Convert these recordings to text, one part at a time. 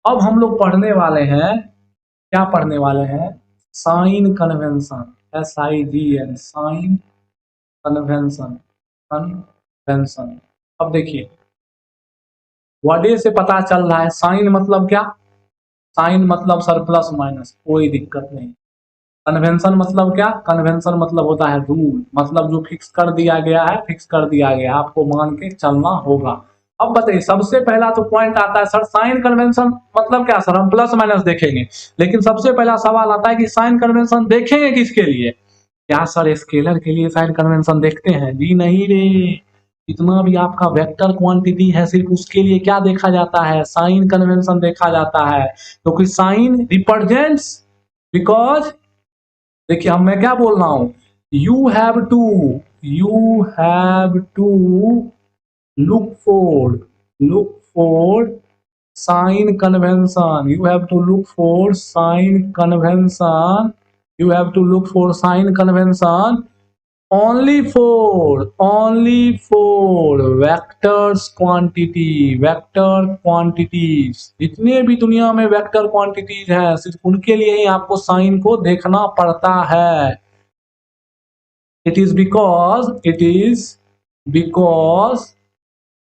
अब हम लोग पढ़ने वाले हैं, क्या पढ़ने वाले हैं? Sign convention, SIGN, sign convention, convention. अब देखिए वर्डे से पता चल रहा है साइन मतलब क्या? साइन मतलब सर प्लस माइनस, कोई दिक्कत नहीं। कन्वेंशन मतलब क्या? कन्वेंशन मतलब होता है रूल, मतलब जो फिक्स कर दिया गया है, फिक्स कर दिया गया है, आपको मान के चलना होगा। अब बताइए सबसे पहला तो पॉइंट आता है सर साइन कन्वेंशन मतलब क्या? सर हम प्लस माइनस देखेंगे, लेकिन सबसे पहला सवाल आता है कि साइन कन्वेंशन देखेंगे किसके लिए? क्या सर स्केलर के लिए साइन कन्वेंशन देखते हैं? जी नहीं रे, जितना भी आपका वेक्टर क्वांटिटी है सिर्फ उसके लिए क्या देखा जाता है? साइन कन्वेंशन देखा जाता है, क्योंकि साइन रिप्रेजेंट्स, बिकॉज देखिए अब मैं क्या बोल रहा हूं, you have to look for sign convention, you have to look for sign convention, you have to look for sign convention only for vectors quantity, vector quantities, जितने भी दुनिया में वेक्टर क्वांटिटीज हैं सिर्फ उनके लिए ही आपको साइन को देखना पड़ता है। It is because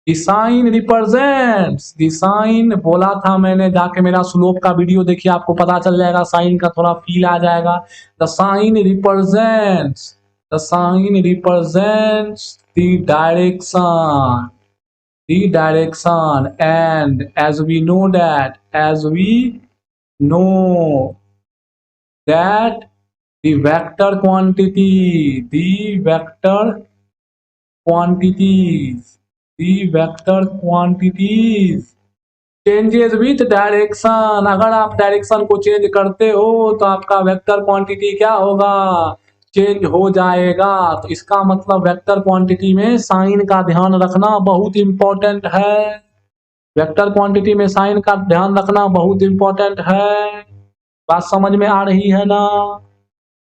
design represents, design बोला था मैंने, जाके मेरा स्लोप का वीडियो देखिए, आपको पता चल जाएगा, साइन का थोड़ा फील आ जाएगा। The sign represents, the sign represents the direction, and as we know that the vector quantities changes with direction. अगर आप डायरेक्शन को चेंज करते हो तो आपका वेक्टर क्वांटिटी क्या होगा? चेंज हो जाएगा। तो इसका मतलब वेक्टर क्वांटिटी में साइन का ध्यान रखना बहुत इंपॉर्टेंट है, वेक्टर क्वांटिटी में साइन का ध्यान रखना बहुत इंपॉर्टेंट है। बात समझ में आ रही है ना?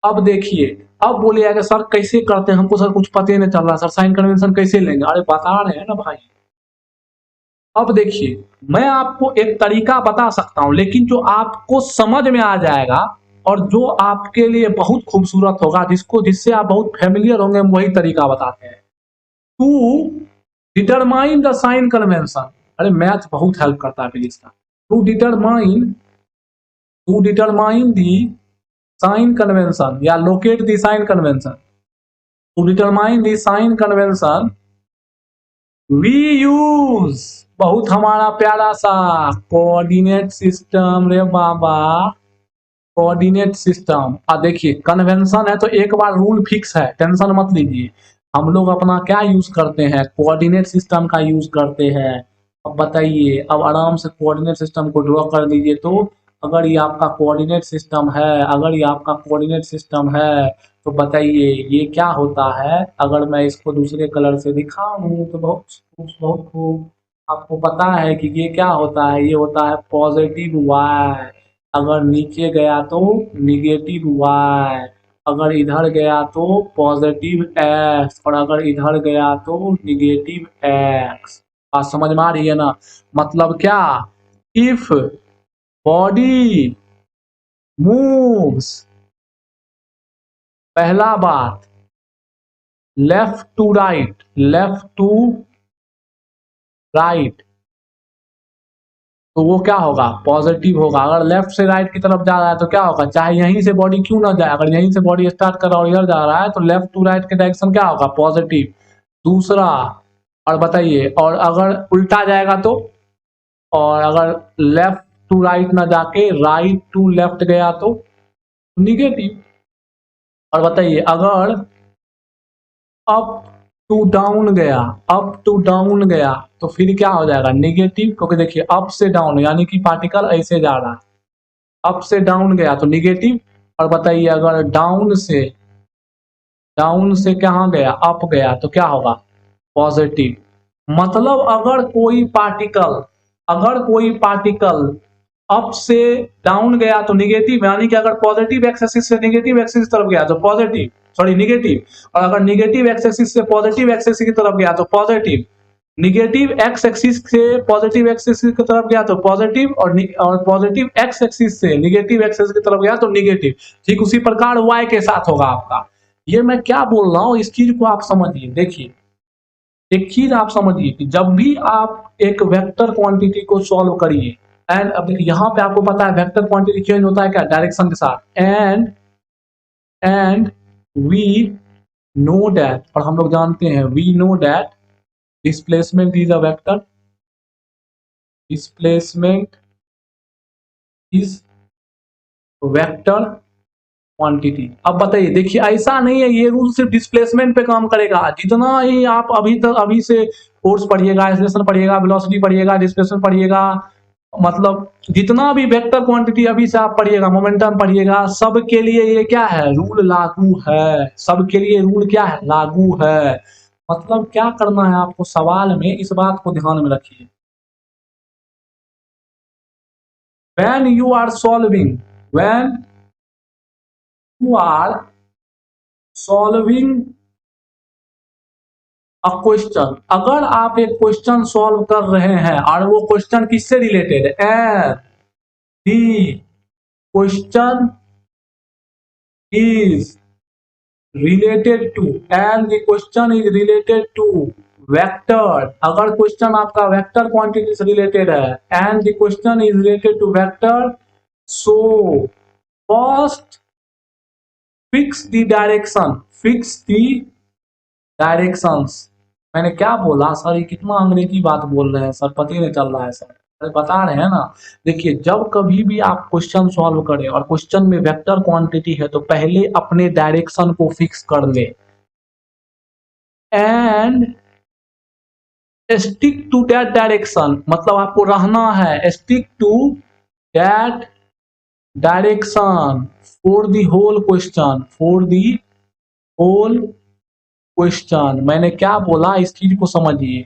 अब देखिए, अब बोलिएगा सर कैसे करते हैं, हमको सर कुछ पता ही नहीं चल रहा, सर साइन कन्वेंशन कैसे लेंगे? अरे बता रहे हैं ना भाई। अब देखिए मैं आपको एक तरीका बता सकता हूं, लेकिन जो आपको समझ में आ जाएगा और जो आपके लिए बहुत खूबसूरत होगा, जिससे आप बहुत फेमिलियर होंगे, वही तरीका बताते हैं। To determine the sign convention, अरे मैथ बहुत हेल्प करता है प्लीज का। To determine the sign convention या locate the sign convention, to determine the sign convention we use, बहुत हमारा प्यारा सा कोऑर्डिनेट सिस्टम रे बाबा, कोऑर्डिनेट सिस्टम। देखिए कन्वेंशन है तो एक बार रूल फिक्स है, टेंशन मत लीजिए। हम लोग अपना क्या यूज करते हैं? कोऑर्डिनेट सिस्टम का यूज करते हैं। अब बताइए, अब आराम से कोऑर्डिनेट सिस्टम को ड्रॉ कर दीजिए। तो अगर ये आपका कोऑर्डिनेट सिस्टम है, तो बताइए ये क्या होता है? अगर मैं इसको दूसरे कलर से दिखाऊं तो बहुत खूब आपको पता है कि ये क्या होता है। ये होता है पॉजिटिव वाई, अगर नीचे गया तो निगेटिव वाई, अगर इधर गया तो पॉजिटिव एक्स, और अगर इधर गया तो निगेटिव एक्स। बात समझ में आ रही है ना? मतलब क्या? इफ बॉडी मूव्स, पहला बात लेफ्ट टू राइट, तो वो क्या होगा? पॉजिटिव होगा। अगर लेफ्ट से राइट की तरफ जा रहा है तो क्या होगा? चाहे यहीं से बॉडी क्यों ना जाए, अगर यहीं से बॉडी स्टार्ट कर रहा है और इधर जा रहा है तो लेफ्ट टू राइट के डायरेक्शन क्या होगा? पॉजिटिव। दूसरा, और बताइए, और अगर उल्टा जाएगा तो, और अगर लेफ्ट टू राइट ना जाके राइट टू लेफ्ट गया तो निगेटिव। और बताइए अगर अप टू डाउन गया तो फिर क्या हो जाएगा? निगेटिव, क्योंकि देखिए अप से डाउन यानी कि पार्टिकल ऐसे जा रहा है, अप से डाउन गया तो निगेटिव। और बताइए अगर डाउन से कहाँ गया? अप गया तो क्या होगा? पॉजिटिव। मतलब अगर कोई पार्टिकल अप से डाउन गया तो निगेटिव, यानी कि अगर पॉजिटिव एक्सेसिस से निगेटिव एक्सेसिस तरफ गया तो निगेटिव, और अगर निगेटिव एक्सेसिस से पॉजिटिव एक्सेसिस की तरफ गया तो पॉजिटिव। निगेटिव एक्स एक्सिस से पॉजिटिव एक्स एक्सिस की तरफ गया तो पॉजिटिव, और पॉजिटिव एक्स एक्सिस से निगेटिव एक्स एक्सिस की तरफ गया तो निगेटिव। ठीक उसी प्रकार वाई के साथ होगा आपका। ये मैं क्या बोल रहा हूं, इस चीज को आप समझिए। देखिए एक चीज आप समझिए कि जब भी आप एक वेक्टर क्वांटिटी को सॉल्व करिए, एंड अब देखिए यहां पे आपको पता है वेक्टर क्वांटिटी चेंज होता है क्या, डायरेक्शन के साथ। एंड वी नो दैट, और हम लोग जानते हैं, we know that displacement is a vector, displacement is vector quantity. अब बताइए, देखिए ऐसा नहीं है ये रूल सिर्फ डिस्प्लेसमेंट पे काम करेगा। जितना ही आप अभी से फोर्स पढ़िएगा, एक्सेलरेशन पढ़िएगा, वेलोसिटी पढ़िएगा, डिस्प्लेसमेंट पढ़िएगा, मतलब जितना भी वेक्टर क्वांटिटी अभी से आप पढ़िएगा, मोमेंटम पढ़िएगा, सबके लिए ये क्या है, रूल लागू है। सबके लिए रूल क्या है, लागू है। मतलब क्या करना है आपको सवाल में, इस बात को ध्यान में रखिए। when you are solving when you are solving a question, अगर आप एक क्वेश्चन सॉल्व कर रहे हैं और वो क्वेश्चन किससे रिलेटेड है, the question is related to, and the question is related to vector. अगर क्वेश्चन आपका वेक्टर क्वांटिटी से रिलेटेड है and the question is related to vector, so first fix the direction, fix the directions. मैंने क्या बोला sir, ये कितना अंग्रेजी बात बोल रहे हैं सर, पता ही नहीं चल रहा है सर। अरे बता रहे हैं ना। देखिए जब कभी भी आप क्वेश्चन सॉल्व करें और क्वेश्चन में वेक्टर क्वांटिटी है तो पहले अपने डायरेक्शन को फिक्स कर ले, and stick to that direction. मतलब आपको रहना है stick to that direction for the whole question, for the whole question. मैंने क्या बोला इस चीज को समझिए।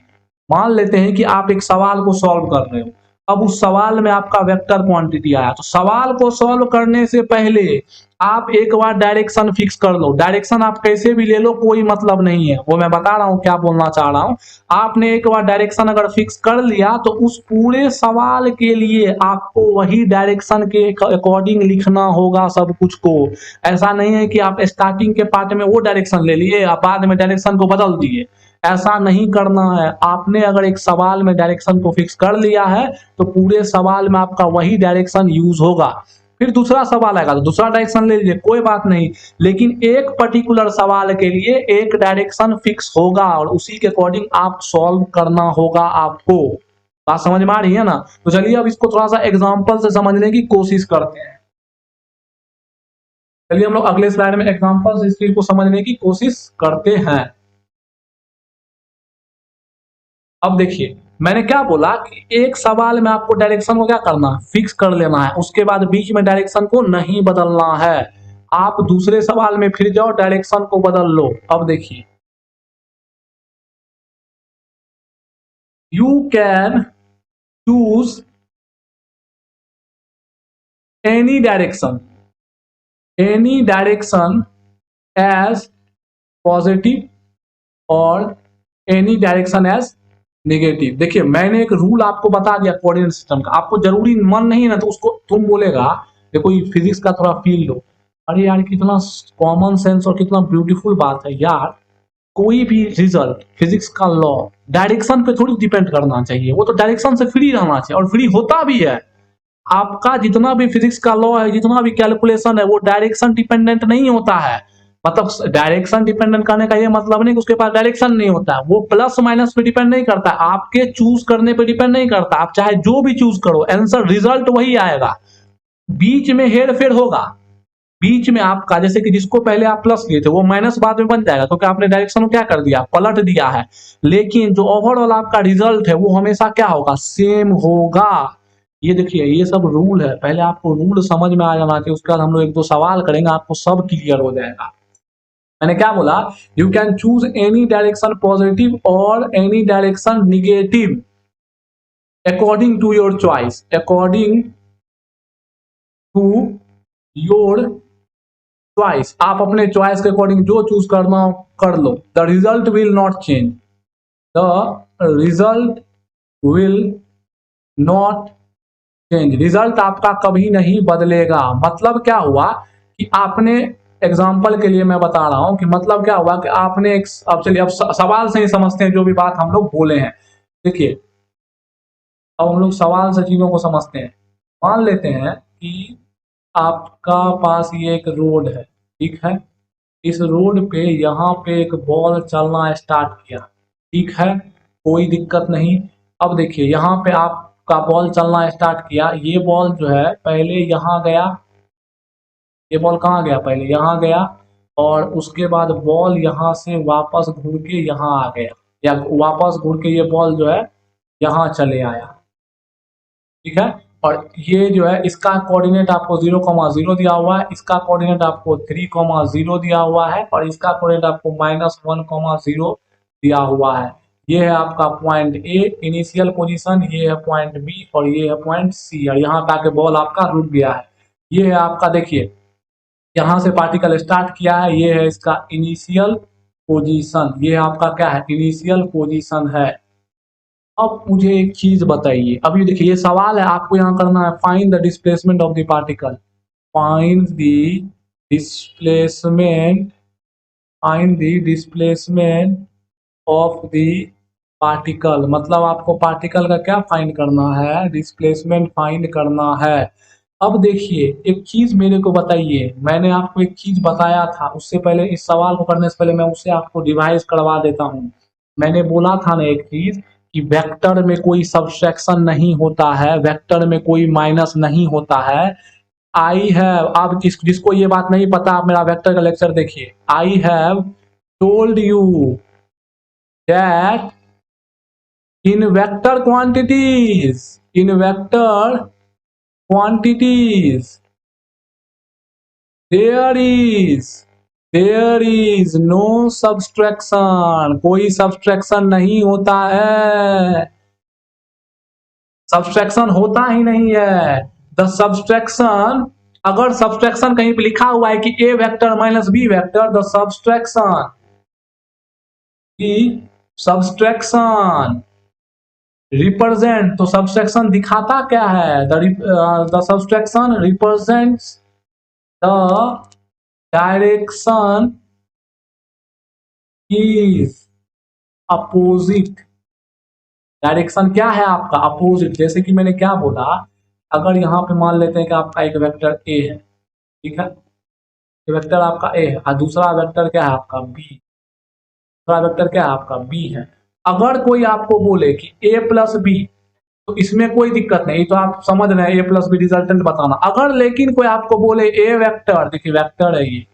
मान लेते हैं कि आप एक सवाल को सॉल्व कर रहे हो, अब उस सवाल में आपका वेक्टर क्वांटिटी आया, तो सवाल को सॉल्व करने से पहले आप एक बार डायरेक्शन फिक्स कर लो। डायरेक्शन आप कैसे भी ले लो, कोई मतलब नहीं है, वो मैं बता रहा हूं क्या बोलना चाह रहा हूं। आपने एक बार डायरेक्शन अगर फिक्स कर लिया तो उस पूरे सवाल के लिए आपको वही डायरेक्शन के अकॉर्डिंग लिखना होगा सब कुछ को। ऐसा नहीं है कि आप स्टार्टिंग के पार्ट में वो डायरेक्शन ले लिए, आप बाद में डायरेक्शन को बदल दिए, ऐसा नहीं करना है। आपने अगर एक सवाल में डायरेक्शन को फिक्स कर लिया है तो पूरे सवाल में आपका वही डायरेक्शन यूज होगा। फिर दूसरा सवाल आएगा तो दूसरा डायरेक्शन ले लीजिए, कोई बात नहीं, लेकिन एक पर्टिकुलर सवाल के लिए एक डायरेक्शन फिक्स होगा और उसी के अकॉर्डिंग आप सॉल्व करना होगा आपको। बात समझ में आ रही है ना। तो चलिए अब इसको थोड़ा सा एग्जाम्पल से समझने की कोशिश करते हैं। चलिए हम लोग अगले स्लाइड में एग्जाम्पल से इस चीज को समझने की कोशिश करते हैं। अब देखिए मैंने क्या बोला कि एक सवाल में आपको डायरेक्शन को क्या करना है, फिक्स कर लेना है, उसके बाद बीच में डायरेक्शन को नहीं बदलना है। आप दूसरे सवाल में फिर जाओ, डायरेक्शन को बदल लो। अब देखिए you can choose any direction as positive और एनी डायरेक्शन एज नेगेटिव। देखिए मैंने एक रूल आपको बता दिया कोऑर्डिनेट सिस्टम का, आपको जरूरी मन नहीं है ना तो उसको तुम बोलेगा, देखो ये फिजिक्स का थोड़ा फील लो। अरे यार कितना कॉमन सेंस और कितना ब्यूटीफुल बात है यार। कोई भी रिजल्ट फिजिक्स का लॉ डायरेक्शन पे थोड़ी डिपेंड करना चाहिए, वो तो डायरेक्शन से फ्री रहना चाहिए, और फ्री होता भी है। आपका जितना भी फिजिक्स का लॉ है, जितना भी कैलकुलेशन है, वो डायरेक्शन डिपेंडेंट नहीं होता है। मतलब डायरेक्शन डिपेंडेंट करने का ये मतलब नहीं कि उसके पास डायरेक्शन नहीं होता है, वो प्लस माइनस पे डिपेंड नहीं करता, आपके चूज करने पे डिपेंड नहीं करता। आप चाहे जो भी चूज करो, आंसर रिजल्ट वही आएगा। बीच में हेर फेर होगा, बीच में आपका जैसे कि जिसको पहले आप प्लस लिए थे वो माइनस बाद में बन जाएगा, क्योंकि आपने डायरेक्शन को क्या कर दिया, पलट दिया है। लेकिन जो ओवरऑल आपका रिजल्ट है वो हमेशा क्या होगा, सेम होगा। ये देखिए ये सब रूल है, पहले आपको रूल समझ में आ जाना चाहिए, उसके बाद हम लोग एक दो सवाल करेंगे, आपको सब क्लियर हो जाएगा। मैंने क्या बोला, you can choose any direction positive और any direction negative according to your choice, according to your choice. आप अपने चॉइस के अकॉर्डिंग जो चूज करना हो कर लो, the result will not change. The result will not change, result आपका कभी नहीं बदलेगा। मतलब क्या हुआ कि आपने, एग्जाम्पल के लिए मैं बता रहा हूं कि मतलब क्या हुआ कि आपने एक, अब चलिए अब सवाल से ही समझते हैं जो भी बात हम लोग बोले हैं। देखिए अब हम लोग सवाल से चीजों को समझते हैं। मान लेते हैं कि आपका पास ये एक रोड है, ठीक है, इस रोड पे यहाँ पे एक बॉल चलना स्टार्ट किया, ठीक है, कोई दिक्कत नहीं। अब देखिए यहाँ पे आपका बॉल चलना स्टार्ट किया, ये बॉल जो है पहले यहाँ गया, ये बॉल कहाँ गया, पहले यहाँ गया, और उसके बाद बॉल यहाँ से वापस घूम के यहाँ आ गया, या वापस घूम के ये बॉल जो है यहाँ चले आया, ठीक है। और ये जो है इसका कोऑर्डिनेट आपको 0,0 दिया हुआ है, इसका कोऑर्डिनेट आपको 3,0 दिया हुआ है, और इसका कोऑर्डिनेट आपको -1,0 दिया हुआ है। ये है आपका पॉइंट ए इनिशियल पोजीशन, ये है पॉइंट बी, और ये है पॉइंट सी, और यहाँ पे आके बॉल आपका रुक गया है। ये है आपका, देखिए यहाँ से पार्टिकल स्टार्ट किया है, ये है इसका इनिशियल पोजीशन, ये आपका क्या है, इनिशियल पोजीशन है। अब मुझे एक चीज बताइए, अब ये देखिए ये सवाल है, आपको यहाँ करना है find the displacement of the particle, find the displacement, find the displacement of the particle, मतलब आपको पार्टिकल का क्या फाइंड करना है, डिस्प्लेसमेंट फाइंड करना है। अब देखिए एक चीज मेरे को बताइए, मैंने आपको एक चीज बताया था, उससे पहले इस सवाल को करने से पहले मैं उसे आपको रिवाइज करवा देता हूँ। मैंने बोला था ना एक चीज कि वेक्टर में कोई सब्सट्रैक्शन नहीं होता है, वेक्टर में कोई माइनस नहीं होता है। आई हैव, आप जिसको ये बात नहीं पता, आप मेरा वेक्टर का लेक्चर देखिए। I have told you that in vector quantities, in vector quantities there is no subtraction, कोई सब्सट्रैक्शन नहीं होता है, सब्सट्रैक्शन होता ही नहीं है। द सब्सट्रैक्शन, अगर सब्सट्रैक्शन कहीं पे लिखा हुआ है कि A vector minus B vector, the subtraction की सब्सट्रैक्शन रिप्रेजेंट, तो सब्सट्रैक्शन दिखाता क्या है, the subtraction represents the direction is opposite, direction क्या है आपका, अपोजिट। जैसे कि मैंने क्या बोला, अगर यहाँ पे मान लेते हैं कि आपका एक वेक्टर ए है, ठीक है, ये वेक्टर आपका ए है, और दूसरा वेक्टर क्या है आपका बी, दूसरा वेक्टर क्या है आपका बी है। अगर कोई आपको बोले कि ए प्लस बी, तो इसमें कोई दिक्कत नहीं, तो आप समझ रहे हैं ए प्लस बी रिजल्टेंट बताना। अगर लेकिन कोई आपको बोले ए वेक्टर, देखिए वेक्टर है ये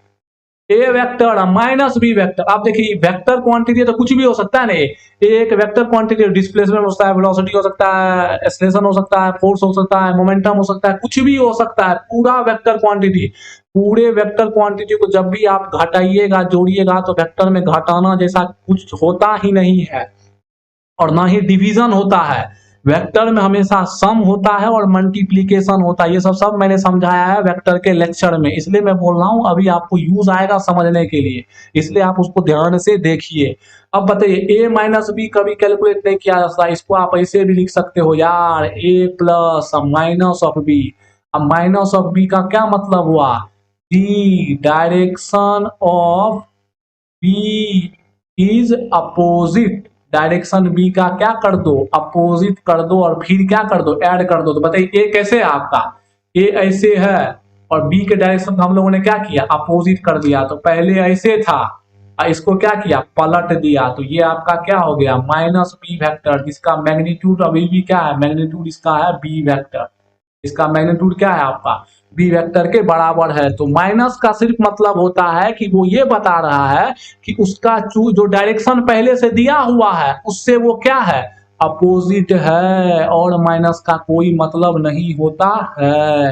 ए वेक्टर माइनस बी वेक्टर, आप देखिए वेक्टर क्वांटिटी तो कुछ भी हो सकता है ना, एक वेक्टर क्वांटिटी डिस्प्लेसमेंट हो सकता है, वेलोसिटी हो सकता है, एक्सेलरेशन हो सकता है, फोर्स हो सकता है, मोमेंटम हो सकता है, कुछ भी हो सकता है, पूरा वेक्टर क्वांटिटी। पूरे वेक्टर क्वांटिटी को जब भी आप घटाइएगा जोड़िएगा तो वेक्टर में घटाना जैसा कुछ होता ही नहीं है, और ना ही डिवीजन होता है। वेक्टर में हमेशा सम होता है और मल्टीप्लीकेशन होता है, ये सब मैंने समझाया है वेक्टर के लेक्चर में, इसलिए मैं बोल रहा हूं अभी आपको यूज आएगा समझने के लिए, इसलिए आप उसको ध्यान से देखिए। अब बताइए ए माइनस बी कभी कैलकुलेट नहीं किया जा सकता, इसको आप ऐसे भी लिख सकते हो यार, A plus minus of B. अब माइनस ऑफ बी का क्या मतलब हुआ, the direction of B is opposite, direction B का क्या कर दो, अपोजिट कर दो, और फिर क्या कर दो, ऐड कर दो। तो बताइए ए कैसे है आपका, ए ऐसे है, और बी के डायरेक्शन को हम लोगों ने क्या किया, अपोजिट कर दिया। तो पहले ऐसे था, इसको क्या किया, पलट दिया, तो ये आपका क्या हो गया, माइनस बी वेक्टर, जिसका मैग्नीट्यूड अभी भी क्या है, मैग्नीट्यूड इसका है बी वेक्टर, इसका मैग्नीट्यूड क्या है आपका बी वेक्टर के बराबर है। तो माइनस का सिर्फ मतलब होता है कि वो ये बता रहा है कि उसका जो डायरेक्शन पहले से दिया हुआ है उससे वो क्या है, अपोजिट है, और माइनस का कोई मतलब नहीं होता है।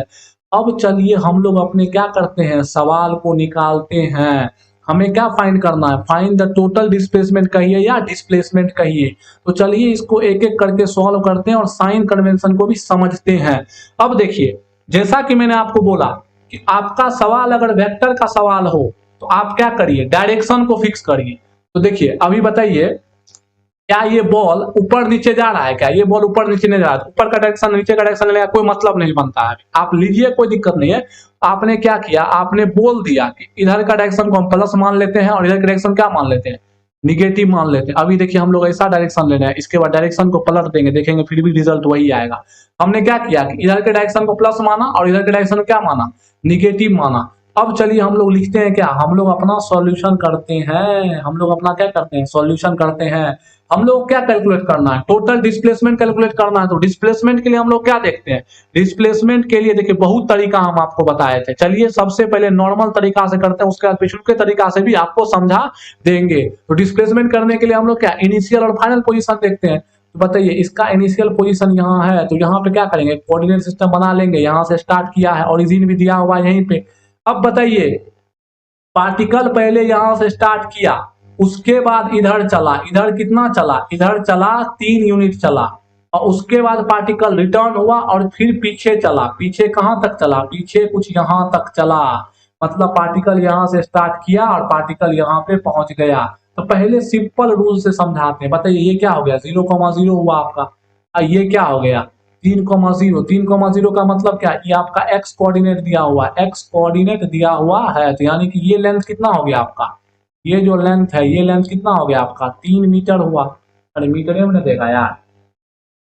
अब चलिए हम लोग अपने क्या करते हैं, सवाल को निकालते हैं। हमें क्या फाइंड करना है, फाइंड द टोटल डिस्प्लेसमेंट कहिए या डिस्प्लेसमेंट कहिए। तो चलिए इसको एक एक करके सॉल्व करते हैं और साइन कन्वेंशन को भी समझते हैं। अब देखिए जैसा कि मैंने आपको बोला कि आपका सवाल अगर वेक्टर का सवाल हो तो आप क्या करिए, डायरेक्शन को फिक्स करिए। तो देखिए अभी बताइए क्या ये बॉल ऊपर नीचे जा रहा है, क्या ये बॉल ऊपर नीचे नहीं जा रहा है, ऊपर का डायरेक्शन नीचे का डायरेक्शन लेने का कोई मतलब नहीं बनता है। आप लीजिए, कोई दिक्कत नहीं है। आपने क्या किया, आपने बोल दिया कि इधर का डायरेक्शन को हम प्लस मान लेते हैं और इधर का डायरेक्शन क्या मान लेते हैं, निगेटिव मान लेते हैं। अभी देखिए हम लोग ऐसा डायरेक्शन ले रहे हैं, इसके बाद डायरेक्शन को पलट देंगे, देखेंगे फिर भी रिजल्ट वही आएगा। हमने क्या किया कि इधर के डायरेक्शन को प्लस माना और इधर के डायरेक्शन को क्या माना, निगेटिव माना। अब चलिए हम लोग लिखते हैं क्या, हम लोग अपना सॉल्यूशन करते हैं, हम लोग अपना क्या करते हैं, सॉल्यूशन करते हैं। हम लोग क्या कैलकुलेट करना है, टोटल डिस्प्लेसमेंट कैलकुलेट करना है। तो डिस्प्लेसमेंट के लिए हम लोग क्या देखते हैं, डिस्प्लेसमेंट के लिए देखिए बहुत तरीका हम आपको बताए थे। चलिए सबसे पहले नॉर्मल तरीका से करते हैं, उसके बाद पिछले तरीका से भी आपको समझा देंगे। तो डिस्प्लेसमेंट करने के लिए हम लोग क्या इनिशियल और फाइनल पोजीशन देखते हैं। तो बताइए इसका इनिशियल पोजीशन यहाँ है, तो यहाँ पे क्या करेंगे, कोऑर्डिनेट सिस्टम बना लेंगे। यहाँ से स्टार्ट किया है, ओरिजिन भी दिया हुआ है यहीं पे। अब बताइए पार्टिकल पहले यहां से स्टार्ट किया, उसके बाद इधर चला, इधर कितना चला, इधर चला 3 यूनिट चला, और उसके बाद पार्टिकल रिटर्न हुआ और फिर पीछे चला। पीछे कहां तक चला, पीछे कुछ यहां तक चला। मतलब पार्टिकल यहां से स्टार्ट किया और पार्टिकल यहां पे पहुंच गया। तो पहले सिंपल रूल से समझाते हैं। बताइए ये क्या हो गया, 0,0 हुआ आपका। ये क्या हो गया, 3,0। 3,0 का मतलब क्या, ये आपका एक्स कोऑर्डिनेट दिया हुआ है, एक्स कोऑर्डिनेट दिया हुआ है। तो यानी कि ये लेंथ कितना हो गया आपका, ये जो लेंथ है ये लेंथ कितना हो गया आपका, 3 मीटर हुआ। अरे मीटर में देखा यार,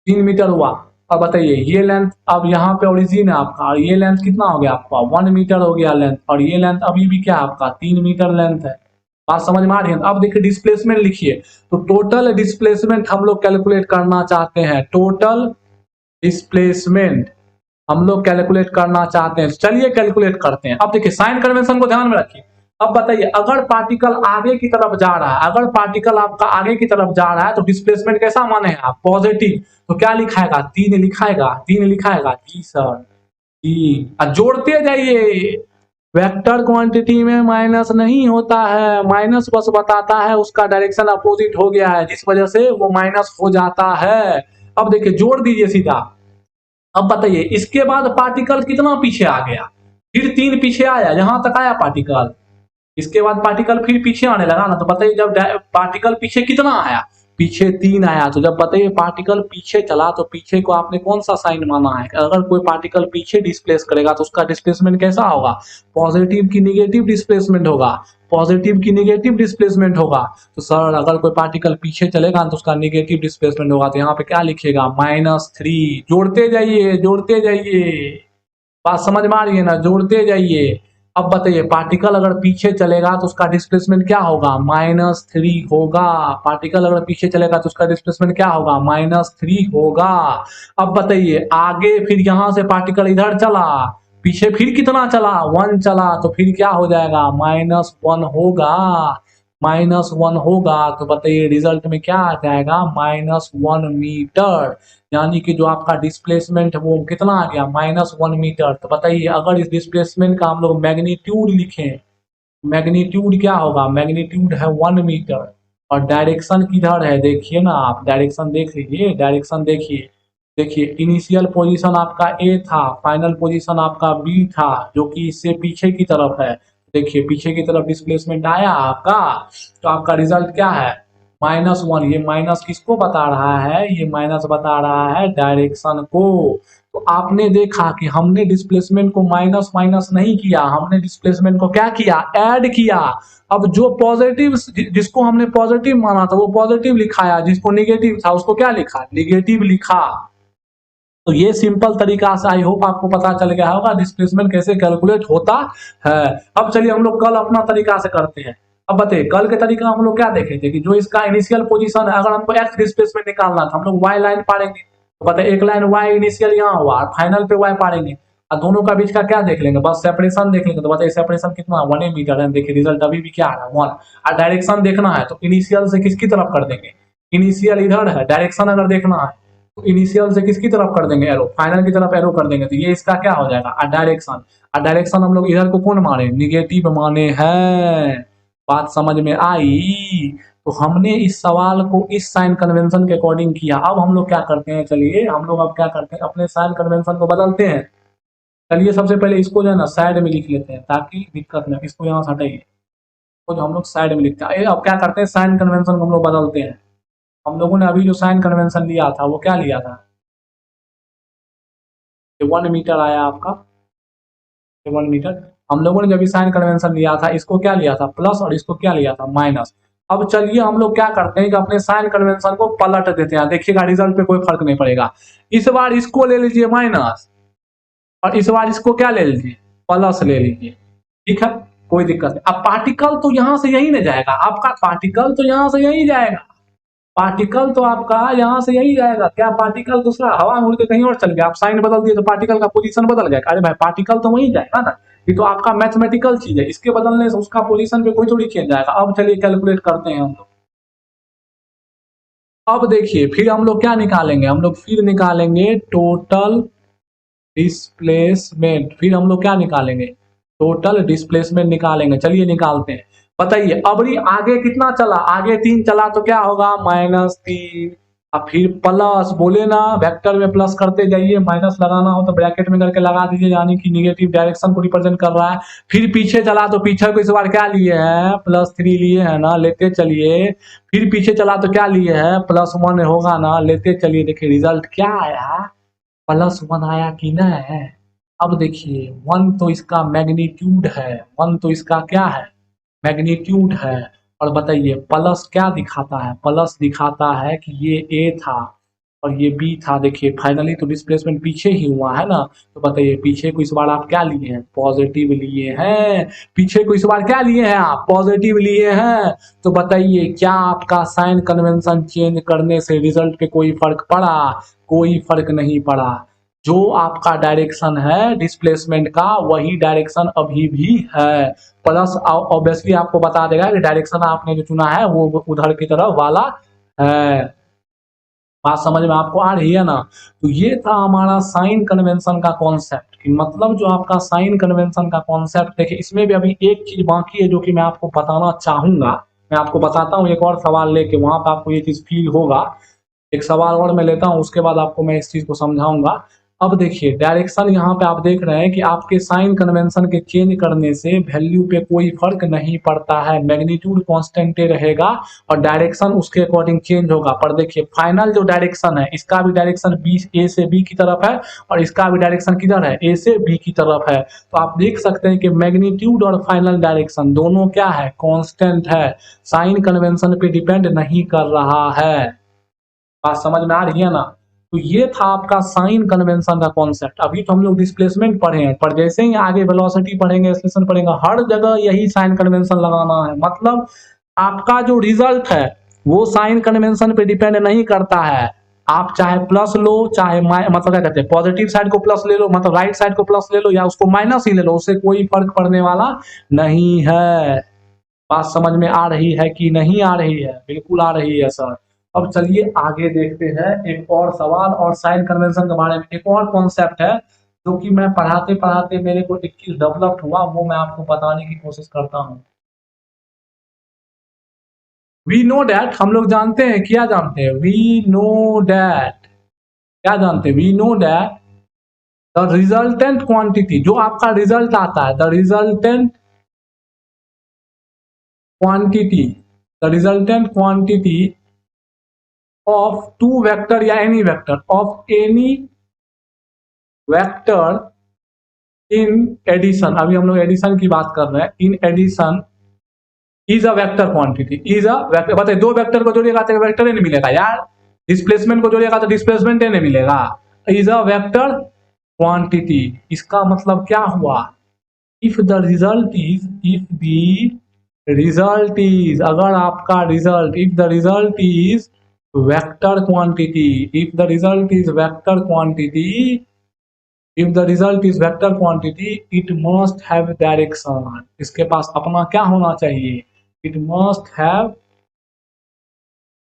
3 मीटर हुआ। अब बताइए ये लेंथ, अब यहाँ पे ओरिजिन है आपका, और ये लेंथ कितना हो गया आपका, 1 मीटर हो गया लेंथ। और ये लेंथ अभी भी क्या है आपका, 3 मीटर लेंथ है। बात समझ में आ रही है। अब देखिए डिस्प्लेसमेंट लिखिए। तो टोटल डिस्प्लेसमेंट हम लोग कैलकुलेट करना चाहते हैं, टोटल डिस्प्लेसमेंट हम लोग कैलकुलेट करना चाहते हैं। चलिए कैलकुलेट करते हैं। अब देखिए साइन कन्वेंशन को ध्यान में रखिए। अब बताइए अगर पार्टिकल आगे की तरफ जा रहा है, अगर पार्टिकल आपका आगे की तरफ जा रहा है तो डिस्प्लेसमेंट कैसा माने हैं आप, पॉजिटिव। तो क्या लिखाएगा, 3 लिखाएगा, 3 लिखाएगा। जी सर, जी। जोड़ते जाइए, वेक्टर क्वांटिटी में माइनस नहीं होता है, माइनस बस बताता है उसका डायरेक्शन अपोजिट हो गया है, जिस वजह से वो माइनस हो जाता है। अब देखिए जोड़ दीजिए सीधा। अब बताइए इसके बाद पार्टिकल कितना पीछे आ गया, फिर 3 पीछे आया, यहां तक आया पार्टिकल। इसके बाद पार्टिकल फिर पीछे आने लगा ना, तो बताइए जब पार्टिकल पीछे कितना आया, पीछे 3 आया। तो जब बताइए पार्टिकल पीछे चला तो पीछे को आपने कौन सा साइन माना है, अगर कोई पार्टिकल पीछे डिस्प्लेस करेगा तो उसका डिस्प्लेसमेंट कैसा होगा, पॉजिटिव की निगेटिव डिस्प्लेसमेंट होगा, पॉजिटिव की निगेटिव डिस्प्लेसमेंट होगा। तो सर अगर कोई पार्टिकल पीछे चलेगा तो उसका निगेटिव डिस्प्लेसमेंट होगा, तो यहाँ पे क्या लिखेगा, -3। जोड़ते जाइए, जोड़ते जाइए। बात समझ में आ रही है ना, जोड़ते जाइए। अब बताइए पार्टिकल अगर पीछे चलेगा तो उसका डिस्प्लेसमेंट क्या होगा, -3 होगा। पार्टिकल अगर पीछे चलेगा तो उसका डिस्प्लेसमेंट क्या होगा, -3 होगा। अब बताइए आगे फिर यहां से पार्टिकल इधर चला, पीछे फिर कितना चला, 1 चला, तो फिर क्या हो जाएगा, -1 होगा। -1 होगा तो बताइए रिजल्ट में क्या आ जाएगा, -1 मीटर। यानी कि जो आपका डिस्प्लेसमेंट है वो कितना आ गया, -1 मीटर। तो बताइए अगर इस डिस्प्लेसमेंट का हम लोग मैग्नीट्यूड लिखें, मैग्नीट्यूड क्या होगा, मैग्नीट्यूड है 1 मीटर। और डायरेक्शन किधर है, देखिए ना आप, डायरेक्शन देख लीजिए, डायरेक्शन देखिए। देखिए इनिशियल पोजीशन आपका ए था, फाइनल पोजीशन आपका बी था, जो कि इससे पीछे की तरफ है। देखिए पीछे की तरफ डिस्प्लेसमेंट आया आपका, तो आपका रिजल्ट क्या है, -1। ये माइनस किसको बता रहा है, ये माइनस बता रहा है डायरेक्शन को। तो आपने देखा कि हमने डिस्प्लेसमेंट को माइनस माइनस नहीं किया, हमने डिस्प्लेसमेंट को क्या किया, ऐड किया। अब जो पॉजिटिव, जिसको हमने पॉजिटिव माना था वो पॉजिटिव लिखाया, जिसको निगेटिव था उसको क्या लिखा, निगेटिव लिखा। तो ये सिंपल तरीका से आई होप आपको पता चल गया होगा डिस्प्लेसमेंट कैसे कैलकुलेट होता है। अब चलिए हम लोग कल अपना तरीका से करते हैं। अब बताइए कल के तरीका हम लोग क्या देखे थे कि जो इसका इनिशियल पोजीशन है, अगर हमको एक्स डिस्प्लेसमेंट निकालना था हम लोग वाई लाइन पाड़ेंगे। तो बताइए एक लाइन वाई इनिशियल यहाँ हुआ और फाइनल पे वाई पाड़ेंगे, और दोनों का बीच का क्या देख लेंगे, बस सेपरेशन देख लेंगे। तो बताइए सेपरेशन कितना, 1 मीटर है। देखिए रिजल्ट अभी भी क्या है, 1। और डायरेक्शन देखना है तो इनिशियल से किसकी तरफ कर देंगे, इनिशियल इधर है, डायरेक्शन अगर देखना है तो इनिशियल से किसकी तरफ कर देंगे, एरो, फाइनल की तरफ एरो कर देंगे। तो ये इसका क्या हो जाएगा, डायरेक्शन। डायरेक्शन हम लोग इधर को कौन माने, निगेटिव माने हैं। बात समझ में आई। तो हमने इस सवाल को इस साइन कन्वेंशन के अकॉर्डिंग किया। अब हम लोग क्या करते हैं, चलिए हम लोग अब क्या करते हैं, अपने साइन कन्वेंशन को बदलते हैं। चलिए सबसे पहले इसको जो है ना साइड में लिख लेते हैं ताकि दिक्कत नहीं, इसको यहाँ से हटाइए, तो हम लोग साइड में लिखते हैं। अब क्या करते हैं, साइन कन्वेंशन को हम लोग बदलते हैं। हम लोगों ने अभी जो साइन कन्वेंशन लिया था वो क्या लिया था, 1 मीटर आया आपका, 1 मीटर। हम लोगों ने जब साइन कन्वेंशन लिया था इसको क्या लिया था प्लस और इसको क्या लिया था माइनस। अब चलिए हम लोग क्या करते हैं कि अपने साइन कन्वेंशन को पलट देते हैं, देखिएगा रिजल्ट पे कोई फर्क नहीं पड़ेगा। इस बार इसको ले लीजिए माइनस और इस बार इसको क्या ले लीजिए प्लस ले लीजिए, ठीक है, कोई दिक्कत नहीं। अब पार्टिकल तो यहां से यही नहीं जाएगा, आपका पार्टिकल तो यहां से यही जाएगा, पार्टिकल तो आपका यहाँ से यही जाएगा। क्या पार्टिकल दूसरा हवा में उड़ के कहीं और चल गया, आप साइन बदल दिए तो पार्टिकल का पोजीशन बदल गया, अरे भाई पार्टिकल तो वही जाएगा ना, ये तो आपका मैथमेटिकल चीज है, इसके बदलने से उसका पोजीशन पे कोई थोड़ी चेंज आएगा। अब चलिए कैलकुलेट करते हैं हम लोग। अब देखिए फिर हम लोग क्या निकालेंगे, हम लोग फिर निकालेंगे टोटल डिस्प्लेसमेंट, फिर हम लोग क्या निकालेंगे टोटल डिस्प्लेसमेंट निकालेंगे। चलिए निकालते हैं, बताइए अबरी आगे कितना चला, आगे 3 चला तो क्या होगा -3, अब फिर प्लस बोले ना वेक्टर में प्लस करते जाइए, माइनस लगाना हो तो ब्रैकेट में करके लगा दीजिए, यानी कि निगेटिव डायरेक्शन को रिप्रेजेंट कर रहा है। फिर पीछे चला तो पीछे को इस बार क्या लिए हैं +3 लिए है ना, लेते चलिए। फिर पीछे चला तो क्या लिए है +1 होगा ना, लेते चलिए। देखिए रिजल्ट क्या आया, +1 आया कि ना है। अब देखिए 1 तो इसका मैग्नीट्यूड है, 1 तो इसका क्या है मैग्नीट्यूड है। और बताइए प्लस क्या दिखाता है, प्लस दिखाता है कि ये ए था और ये बी था। देखिए फाइनली तो डिस्प्लेसमेंट पीछे ही हुआ है ना, तो बताइए पीछे को इस बार आप क्या लिए हैं पॉजिटिव लिए हैं, पीछे को इस बार क्या लिए हैं आप पॉजिटिव लिए हैं। तो बताइए क्या आपका साइन कन्वेंशन चेंज करने से रिजल्ट पे कोई फर्क पड़ा, कोई फर्क नहीं पड़ा। जो आपका डायरेक्शन है डिस्प्लेसमेंट का वही डायरेक्शन अभी भी है। प्लस ऑब्वियसली आपको बता देगा कि डायरेक्शन आपने जो चुना है वो उधर की तरफ वाला है। बात समझ में आपको आ रही है ना। तो ये था हमारा साइन कन्वेंशन का कॉन्सेप्ट, कि मतलब जो आपका साइन कन्वेंशन का कॉन्सेप्ट देखिए, इसमें भी अभी एक चीज बाकी है जो कि मैं आपको बताना चाहूंगा। मैं आपको बताता हूँ एक और सवाल लेके, वहां पर आपको ये चीज फील होगा। एक सवाल और मैं लेता हूँ, उसके बाद आपको मैं इस चीज को समझाऊंगा। अब देखिए डायरेक्शन यहाँ पे आप देख रहे हैं कि आपके साइन कन्वेंशन के चेंज करने से वैल्यू पे कोई फर्क नहीं पड़ता है, मैग्नीट्यूड कांस्टेंट रहेगा और डायरेक्शन उसके अकॉर्डिंग चेंज होगा। पर देखिए फाइनल जो डायरेक्शन है इसका भी डायरेक्शन बी ए से बी की तरफ है और इसका भी डायरेक्शन किधर है ए से बी की तरफ है। तो आप देख सकते हैं कि मैग्नीट्यूड और फाइनल डायरेक्शन दोनों क्या है कांस्टेंट है, साइन कन्वेंशन पे डिपेंड नहीं कर रहा है। बात समझ में आ रही है ना। तो ये था आपका साइन कन्वेंशन का कॉन्सेप्ट। अभी तो हम लोग डिस्प्लेसमेंट पढ़े हैं, पर जैसे ही आगे वेलोसिटी पढ़ेंगे एक्सेलरेशन पढ़ेंगे हर जगह यही साइन कन्वेंशन लगाना है। मतलब आपका जो रिजल्ट है वो साइन कन्वेंशन पे डिपेंड नहीं करता है। आप चाहे प्लस लो चाहे मतलब क्या कहते हैं पॉजिटिव साइड को प्लस ले लो, मतलब राइट साइड को प्लस ले लो या उसको माइनस ही ले लो, उससे कोई फर्क पड़ने वाला नहीं है। बात समझ में आ रही है कि नहीं आ रही है, बिल्कुल आ रही है सर। अब चलिए आगे देखते हैं एक और सवाल, और साइन कन्वेंशन के बारे में एक और कॉन्सेप्ट है जो कि मैं पढ़ाते पढ़ाते मेरे को एक चीज डेवलप हुआ, वो मैं आपको बताने की कोशिश करता हूँ। वी नो डैट, हम लोग जानते हैं, क्या जानते हैं, वी नो डैट, क्या जानते हैं, we know that the resultant quantity, जो आपका रिजल्ट आता है the resultant quantity, the resultant quantity of two vector या any vector of any vector in addition, अभी हम लोग एडिशन की बात कर रहे हैं, in addition is a vector quantity, is a vector. बताइए दो वेक्टर को जोड़िएगा तो वेक्टर नहीं मिलेगा यार, डिस्प्लेसमेंट को जोड़िएगा तो डिस्प्लेसमेंट नहीं मिलेगा, इज अ वेक्टर क्वांटिटी। इसका मतलब क्या हुआ, if the result is, if the result is, अगर आपका result, if the result is vector quantity, if the result is vector quantity, if the result is vector quantity it must have direction, इसके पास अपना क्या होना चाहिए, it must have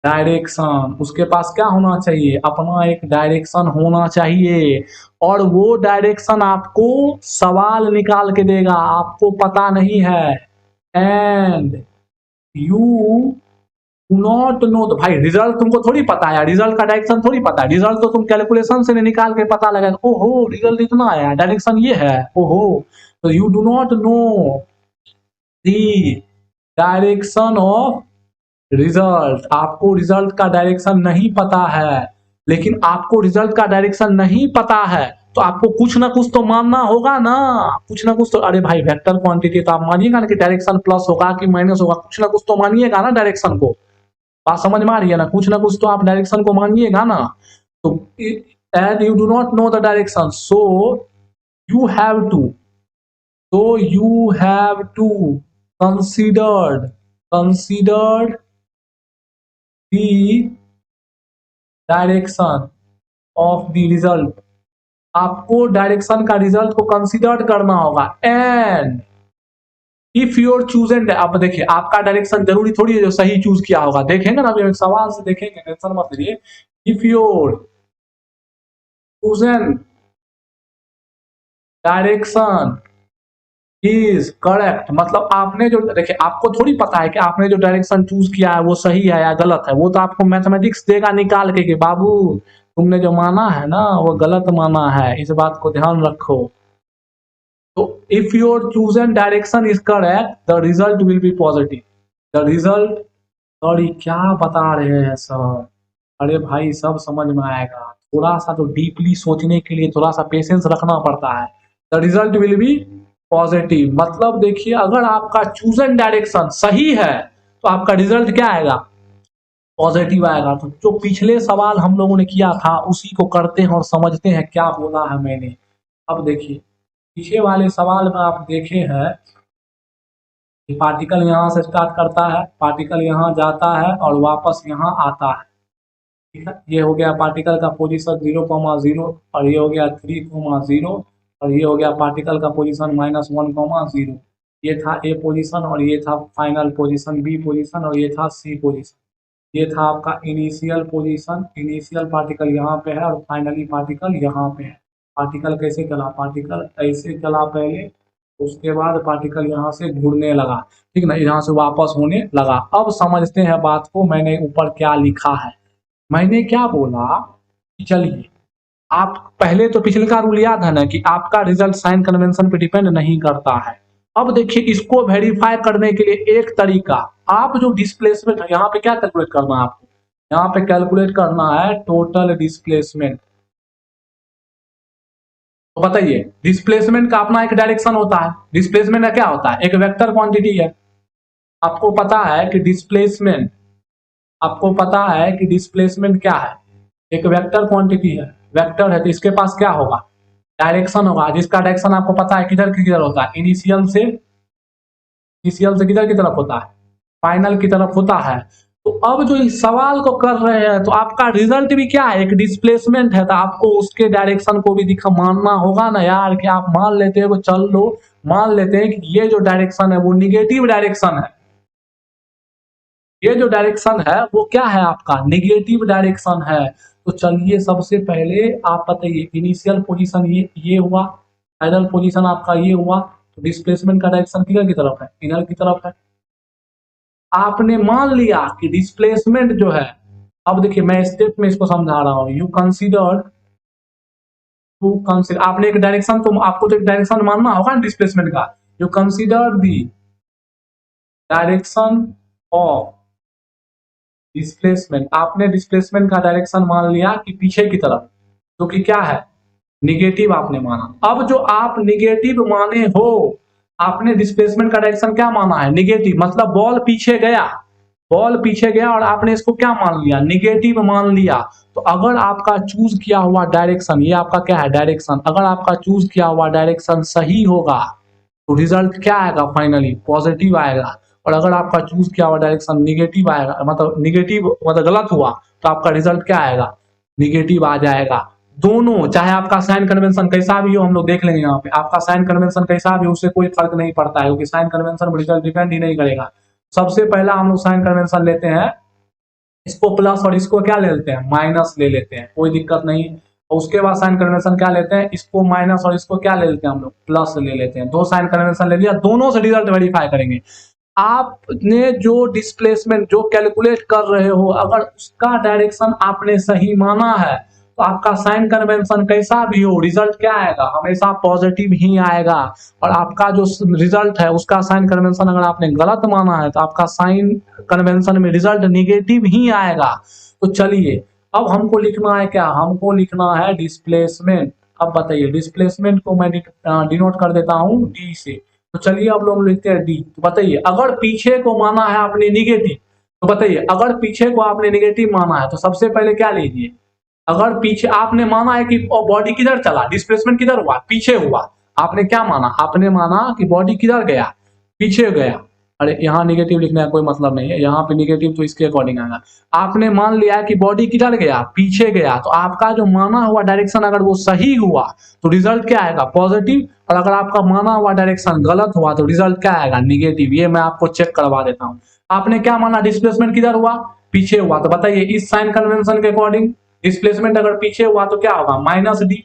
direction, उसके पास क्या होना चाहिए अपना एक डायरेक्शन होना चाहिए। और वो डायरेक्शन आपको सवाल निकाल के देगा, आपको पता नहीं है। And you do not no, तो भाई रिजल्ट तुमको थोड़ी पता है, रिजल्ट का डायरेक्शन थोड़ी पता है, रिजल्ट तो तुम कैलकुलेशन से निकाल के पता लगा, ओहो रिजल्ट इतना आया डायरेक्शन ये है, ओहो। तो you do not know the direction of result, आपको रिजल्ट का डायरेक्शन नहीं पता है, लेकिन आपको रिजल्ट का डायरेक्शन नहीं पता है तो आपको कुछ ना कुछ तो मानना होगा ना, कुछ ना कुछ तो। अरे भाई वेक्टर क्वांटिटी तो आप मानिएगा ना कि डायरेक्शन प्लस होगा कि माइनस होगा, कुछ ना कुछ तो मानिएगा ना डायरेक्शन को। बात समझ में आ रही है ना, कुछ ना कुछ तो आप डायरेक्शन को मानिएगा ना। तो and you do not know the direction, so you have to, so you have to considered the direction of the result, आपको डायरेक्शन का रिजल्ट को कंसीडर करना होगा। एंड इफ योर चूजन, आप देखिए आपका डायरेक्शन जरूरी थोड़ी है जो सही चूज किया होगा, देखेंगे ना अभी एक सवाल से देखेंगे, टेंशन मत लीजिए। If your chosen direction is correct, मतलब आपने जो, देखिए आपको थोड़ी पता है कि आपने जो डायरेक्शन चूज किया है वो सही है या गलत है, वो तो आपको मैथमेटिक्स देगा निकाल के कि बाबू तुमने जो माना है ना वो गलत माना है, इस बात को ध्यान रखो। तो if your chosen direction is correct the result will be positive, the result, sorry क्या बता रहे हैं सर, अरे भाई सब समझ में आएगा, थोड़ा सा तो डीपली सोचने के लिए थोड़ा सा पेशेंस रखना पड़ता है। The result will be positive, मतलब देखिए अगर आपका चूजन डायरेक्शन सही है तो आपका रिजल्ट क्या आएगा, पॉजिटिव आएगा। तो जो पिछले सवाल हम लोगों ने किया था उसी को करते हैं और समझते हैं क्या बोला है मैंने। अब देखिए पीछे वाले सवाल में आप देखे हैं कि पार्टिकल यहाँ से स्टार्ट करता है, पार्टिकल यहाँ जाता है और वापस यहाँ आता है, ठीक है। ये हो गया पार्टिकल का पोजीशन 0,0 और ये हो गया 3,0 और ये हो गया पार्टिकल का पोजीशन -1,0। ये था ए पोजीशन और ये था फाइनल पोजीशन बी पोजीशन और ये था सी पोजीशन। ये था आपका इनिशियल पोजीशन, इनिशियल पार्टिकल यहाँ पे है और फाइनली पार्टिकल यहाँ पे है। पार्टिकल कैसे चला, पार्टिकल ऐसे चला पहले, उसके बाद पार्टिकल यहाँ से घूरने लगा, ठीक ना, यहाँ से वापस होने लगा। अब समझते हैं बात को, मैंने ऊपर क्या लिखा है। मैंने क्या बोला, चलिए आप पहले तो पिछले का रूल याद है ना कि आपका रिजल्ट साइन कन्वेंशन पे डिपेंड नहीं करता है। अब देखिए इसको वेरीफाई करने के लिए एक तरीका, आप जो डिस्प्लेसमेंट है यहाँ पे क्या कैलकुलेट करना है आपको, यहाँ पे कैलकुलेट करना है टोटल डिस्प्लेसमेंट। तो बताइए डिस्प्लेसमेंट का अपना एक डायरेक्शन होता है, डिस्प्लेसमेंट का क्या होता है, एक वेक्टर क्वांटिटी है। आपको पता है कि डिस्प्लेसमेंट, आपको पता है कि डिस्प्लेसमेंट क्या है, एक वेक्टर क्वांटिटी है, वेक्टर है तो इसके पास क्या होगा, डायरेक्शन होगा, जिसका डायरेक्शन आपको पता है किधर किधर होता है, इनिशियल से किधर की तरफ होता है, फाइनल की तरफ होता है। तो अब जो इस सवाल को कर रहे हैं तो आपका रिजल्ट भी क्या है, एक डिस्प्लेसमेंट है, तो आपको उसके डायरेक्शन को भी दिखा मानना होगा ना यार, कि आप मान लेते हैं, चल लो मान लेते हैं कि ये जो डायरेक्शन है वो निगेटिव डायरेक्शन है, ये जो डायरेक्शन है वो क्या है आपका निगेटिव डायरेक्शन है। तो चलिए सबसे पहले आप बताइए इनिशियल पोजीशन ये हुआ, फाइनल पोजीशन आपका ये हुआ, तो डिस्प्लेसमेंट का डायरेक्शन किधर की तरफ है, इधर की तरफ है। आपने मान लिया कि डिस्प्लेसमेंट जो है, अब देखिए मैं स्टेप में इसको समझा रहा हूं, यू कंसीडर, आपने एक डायरेक्शन, तो आपको तो एक डायरेक्शन मानना होगा ना डिस्प्लेसमेंट का, you consider the direction of displacement, आपने डिस्प्लेसमेंट का डायरेक्शन मान लिया कि पीछे की तरफ, जो कि क्या है निगेटिव आपने माना। अब जो आप निगेटिव माने हो, आपने डिस्प्लेसमेंट का डायरेक्शन क्या माना है निगेटिव, मतलब बॉल पीछे गया, बॉल पीछे गया और आपने इसको क्या मान लिया निगेटिव मान लिया। तो अगर आपका चूज किया हुआ डायरेक्शन, ये आपका क्या है डायरेक्शन, अगर आपका चूज किया हुआ डायरेक्शन सही होगा तो रिजल्ट क्या आएगा फाइनली पॉजिटिव आएगा, और अगर आपका चूज किया हुआ डायरेक्शन निगेटिव आएगा, मतलब निगेटिव मतलब गलत हुआ, तो आपका रिजल्ट क्या आएगा निगेटिव आ जाएगा। दोनों चाहे आपका साइन कन्वेंशन कैसा भी हो, हम लोग देख लेंगे यहाँ पे, आपका साइन कन्वेंशन कैसा भी हो उससे कोई फर्क नहीं पड़ता है, क्योंकि साइन कन्वेंशन पर रिजल्ट डिपेंड ही नहीं करेगा। सबसे पहला हम लोग साइन कन्वेंशन लेते हैं, इसको प्लस और इसको क्या ले लेते हैं माइनस ले लेते हैं, कोई दिक्कत नहीं। और उसके बाद साइन कन्वेंशन क्या लेते हैं, इसको माइनस और इसको क्या ले लेते हैं हम लोग प्लस ले लेते हैं। दो साइन कन्वेंशन ले लिया, दोनों से रिजल्ट वेरीफाई करेंगे। आपने जो डिस्प्लेसमेंट जो कैलकुलेट कर रहे हो, अगर उसका डायरेक्शन आपने सही माना है तो आपका साइन कन्वेंशन कैसा भी हो, रिजल्ट क्या आएगा, हमेशा पॉजिटिव ही आएगा। और आपका जो रिजल्ट है उसका साइन कन्वेंशन अगर आपने गलत माना है तो आपका साइन कन्वेंशन में रिजल्ट निगेटिव ही आएगा। तो चलिए अब हमको लिखना है क्या, हमको लिखना है डिस्प्लेसमेंट। अब बताइए डिस्प्लेसमेंट को मैं डिनोट कर देता हूँ डी से। तो चलिए अब लोग लिखते हैं डी। तो बताइए अगर पीछे को माना है आपने निगेटिव, तो बताइए अगर पीछे को आपने निगेटिव माना है तो सबसे पहले क्या लीजिए, अगर पीछे आपने माना है कि बॉडी किधर चला, डिस्प्लेसमेंट किधर हुआ, पीछे हुआ। आपने क्या माना, आपने माना कि बॉडी किधर गया, पीछे गया। अरे यहाँ निगेटिव लिखने का कोई मतलब नहीं है, यहाँ पे निगेटिव तो इसके अकॉर्डिंग आएगा। आपने मान लिया कि बॉडी किधर गया, पीछे गया, तो आपका जो माना हुआ डायरेक्शन अगर वो सही हुआ तो रिजल्ट क्या आएगा, पॉजिटिव। और अगर आपका माना हुआ डायरेक्शन गलत हुआ तो रिजल्ट क्या आएगा, निगेटिव। ये मैं आपको चेक करवा देता हूँ। आपने क्या माना, डिस्प्लेसमेंट किधर हुआ, पीछे हुआ। तो बताइए इस साइन कन्वेंशन के अकॉर्डिंग डिस्प्लेसमेंट अगर पीछे हुआ तो क्या होगा, माइनस डी।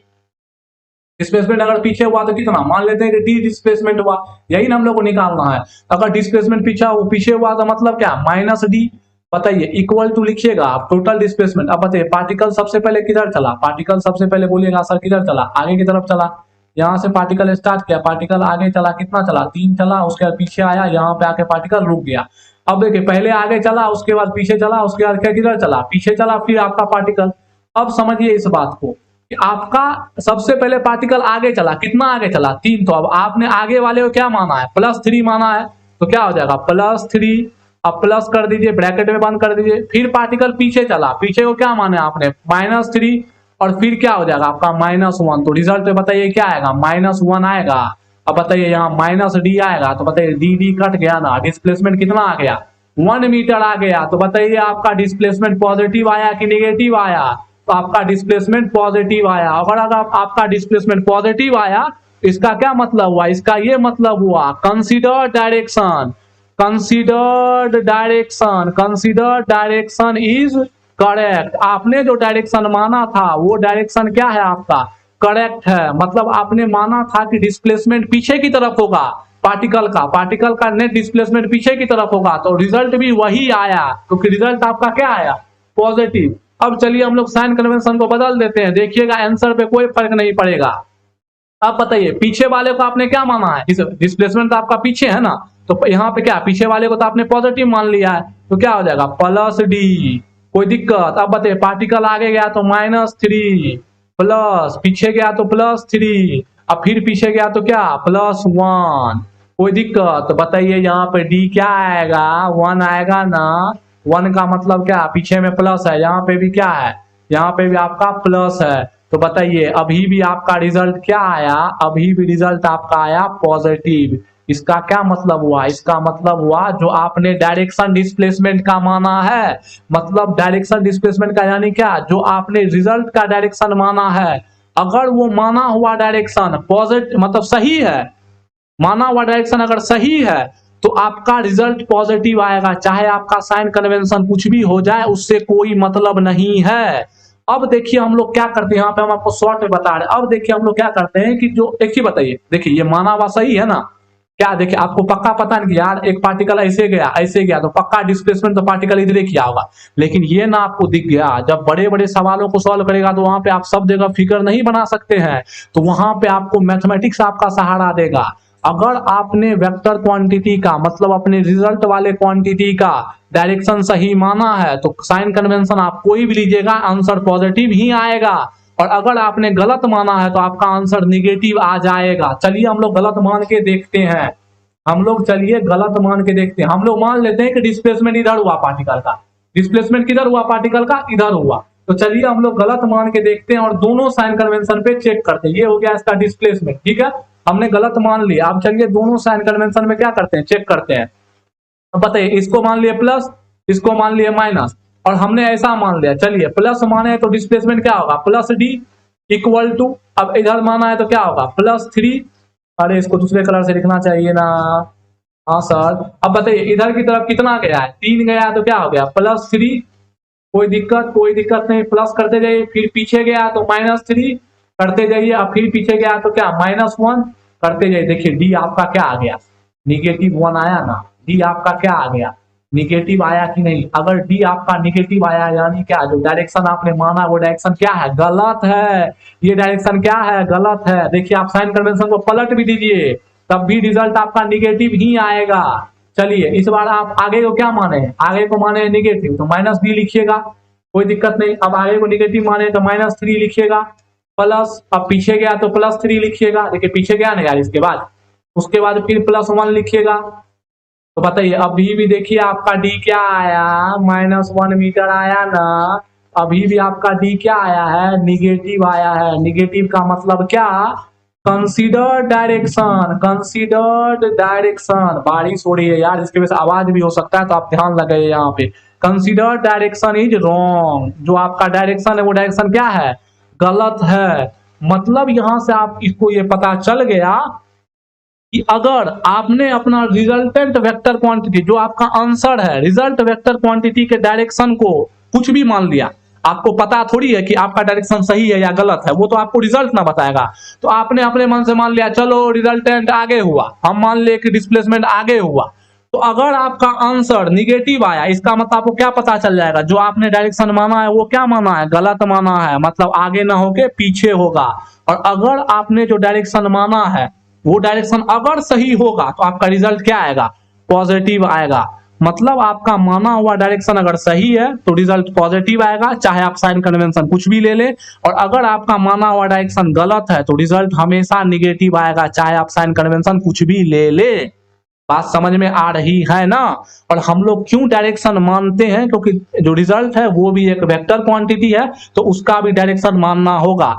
डिस्प्लेसमेंट अगर पीछे हुआ तो कितना, मान लेते हैं कि डी डिस्प्लेसमेंट हुआ, यही ना हम लोग को निकालना है। अगर डिस्प्लेसमेंट पीछे हुआ तो मतलब क्या, माइनस डी। बताइए इक्वल टू लिखिएगा आप टोटल डिस्प्लेसमेंट। अब बताइए पार्टिकल सबसे पहले किधर चला, पार्टिकल सबसे पहले बोलिएगा सर किधर चला, आगे की तरफ चला। यहाँ से पार्टिकल स्टार्ट किया, पार्टिकल आगे चला, कितना चला, 3 चला, उसके बाद पीछे आया, यहाँ पे आके पार्टिकल रुक गया। अब देखिए पहले आगे चला, उसके बाद पीछे चला, उसके बाद क्या किधर चला, पीछे चला, फिर आपका पार्टिकल। अब समझिए इस बात को कि आपका सबसे पहले पार्टिकल आगे चला, कितना आगे चला, 3। तो अब आपने आगे वाले को क्या माना है, +3 माना है। तो क्या हो जाएगा, +3। अब प्लस कर दीजिए, ब्रैकेट में बंद कर दीजिए। फिर पार्टिकल पीछे चला, पीछे को क्या माने आपने, -3। और फिर क्या हो जाएगा आपका -1। तो रिजल्ट में बताइए क्या आएगा, -1 आएगा। अब बताइए यहाँ -d आएगा, तो बताइए डी कट गया ना, डिस्प्लेसमेंट कितना आ गया, 1 मीटर आ गया। तो बताइए आपका डिस्प्लेसमेंट पॉजिटिव आया कि निगेटिव आया, तो आपका डिस्प्लेसमेंट पॉजिटिव आया। अगर आपका डिस्प्लेसमेंट पॉजिटिव आया, इसका क्या मतलब हुआ, इसका ये मतलब हुआ consider direction, consider direction is correct. आपने जो डायरेक्शन माना था वो डायरेक्शन क्या है आपका, करेक्ट है। मतलब आपने माना था कि डिस्प्लेसमेंट पीछे की तरफ होगा, पार्टिकल का नेट डिस्प्लेसमेंट पीछे की तरफ होगा, तो रिजल्ट भी वही आया, क्योंकि रिजल्ट आपका क्या आया, पॉजिटिव। अब चलिए हम लोग साइन कन्वेंशन को बदल देते हैं, देखिएगा आंसर पे कोई फर्क नहीं पड़ेगा। अब बताइए पीछे वाले को आपने क्या माना है, डिस्प्लेसमेंट तो आपका पीछे है ना, तो यहाँ पे क्या, पीछे वाले को तो आपने पॉजिटिव मान लिया है, तो क्या हो जाएगा +d। कोई दिक्कत। अब बताइए पार्टिकल आगे गया तो -3, प्लस पीछे गया तो +3, अब फिर पीछे गया तो क्या, +1। कोई दिक्कत। तो बताइए यहाँ पे d क्या आएगा, 1 आएगा ना। 1 का मतलब क्या, पीछे में प्लस है, यहाँ पे भी क्या है, यहाँ पे भी आपका प्लस है। तो बताइए अभी भी आपका रिजल्ट क्या आया, अभी भी रिजल्ट आपका आया पॉजिटिव। इसका क्या मतलब हुआ, इसका मतलब हुआ जो आपने डायरेक्शन डिस्प्लेसमेंट का माना है, मतलब डायरेक्शन डिस्प्लेसमेंट का यानी क्या, जो आपने रिजल्ट का डायरेक्शन माना है, अगर वो माना हुआ डायरेक्शन पॉजिटिव मतलब सही है, माना हुआ डायरेक्शन अगर सही है तो आपका रिजल्ट पॉजिटिव आएगा, चाहे आपका साइन कन्वेंशन कुछ भी हो जाए, उससे कोई मतलब नहीं है। अब देखिए हम लोग क्या करते हैं, यहाँ पे हम आपको शॉर्ट में बता रहे हैं। अब देखिए हम लोग क्या करते हैं कि जो एक ही बताइए, देखिए ये माना हुआ सही है ना, क्या देखिए आपको पक्का पता नहीं कि यार एक पार्टिकल ऐसे गया तो पक्का डिस्प्लेसमेंट तो पार्टिकल इधर ही किया होगा। लेकिन ये ना आपको दिख गया, जब बड़े बड़े सवालों को सॉल्व करेगा तो वहां पे आप सब जगह फिगर नहीं बना सकते हैं, तो वहां पे आपको मैथमेटिक्स आपका सहारा देगा। अगर आपने वेक्टर क्वांटिटी का मतलब अपने रिजल्ट वाले क्वांटिटी का डायरेक्शन सही माना है तो साइन कन्वेंशन आप कोई भी लीजिएगा आंसर पॉजिटिव ही आएगा, और अगर आपने गलत माना है तो आपका आंसर निगेटिव आ जाएगा। चलिए हम लोग गलत मान के देखते हैं, हम लोग चलिए गलत मान के देखते हैं। हम लोग मान लेते हैं कि डिस्प्लेसमेंट इधर हुआ पार्टिकल का, डिस्प्लेसमेंट किधर हुआ, पार्टिकल का इधर हुआ। तो चलिए हम लोग गलत मान के देखते हैं और दोनों साइन कन्वेंशन पे चेक करते हैं। ये हो गया इसका डिस्प्लेसमेंट, ठीक है, हमने गलत मान लिया। अब चलिए दोनों साइन कन्वेंशन में क्या करते हैं, चेक करते हैं। अब बताइए इसको मान लिए प्लस, इसको मान लिए माइनस, और हमने ऐसा मान लिया, चलिए प्लस माने तो डिस्प्लेसमेंट क्या होगा, +d इक्वल टू, अब इधर माना है तो क्या होगा, +3। अरे इसको दूसरे कलर से लिखना चाहिए ना, हाँ सर। अब बताइए इधर की तरफ कितना गया है, 3 गया है, तो क्या हो गया +3। कोई दिक्कत नहीं, प्लस करते जाइए। फिर पीछे गया तो -3 करते जाइए, अब फिर पीछे गया तो क्या -1 करते जाइए। देखिए डी आपका क्या आ गया, -1 आया ना, डी आपका क्या आ गया, निगेटिव आया कि नहीं। अगर डी आपका निगेटिव आया यानी क्या, जो डायरेक्शन आपने माना वो डायरेक्शन क्या है, गलत है। ये डायरेक्शन क्या है, गलत है। देखिए आप साइन कन्वेंशन को पलट भी दीजिए तब भी रिजल्ट आपका निगेटिव ही आएगा। चलिए इस बार आप आगे को क्या माने, आगे को माने निगेटिव तो -d लिखिएगा, कोई दिक्कत नहीं। अब आगे को निगेटिव माने तो -3 लिखिएगा, प्लस अब पीछे गया तो +3 लिखिएगा। देखिए पीछे गया ना यार, इसके बाद उसके बाद फिर +1 लिखिएगा। तो बताइए अभी भी देखिए आपका डी क्या आया, -1 मीटर आया ना। अभी भी आपका डी क्या आया है, निगेटिव आया है। निगेटिव का मतलब क्या, कंसीडर डायरेक्शन, कंसीडर्ड डायरेक्शन। बारिश हो रही है यार, इसके वजह से आवाज भी हो सकता है तो आप ध्यान लगाइए यहाँ पे। कंसीडर डायरेक्शन इज रॉन्ग, जो आपका डायरेक्शन है वो डायरेक्शन क्या है, गलत है। मतलब यहां से आप इसको ये पता चल गया कि अगर आपने अपना रिजल्टेंट वेक्टर क्वांटिटी, जो आपका आंसर है, रिजल्ट वेक्टर क्वांटिटी के डायरेक्शन को कुछ भी मान लिया, आपको पता थोड़ी है कि आपका डायरेक्शन सही है या गलत है, वो तो आपको रिजल्ट ना बताएगा। तो आपने अपने मन से मान लिया चलो रिजल्टेंट आगे हुआ, हम मान ले कि डिस्प्लेसमेंट आगे हुआ, तो अगर आपका आंसर निगेटिव आया इसका मतलब आपको क्या पता चल जाएगा, जो आपने डायरेक्शन माना है वो क्या माना है, गलत माना है, मतलब आगे ना होके पीछे होगा। और अगर आपने जो डायरेक्शन माना है वो डायरेक्शन अगर सही होगा तो आपका रिजल्ट क्या आएगा, पॉजिटिव आएगा। मतलब आपका माना हुआ डायरेक्शन अगर सही है तो रिजल्ट पॉजिटिव आएगा, चाहे आप साइन कन्वेंशन कुछ भी ले ले। और अगर आपका माना हुआ डायरेक्शन गलत है तो रिजल्ट हमेशा निगेटिव आएगा, चाहे आप साइन कन्वेंशन कुछ भी ले ले। बात समझ में आ रही है ना। और हम लोग क्यों डायरेक्शन मानते हैं, क्योंकि जो रिजल्ट है वो भी एक वेक्टर क्वांटिटी है तो उसका भी डायरेक्शन मानना होगा।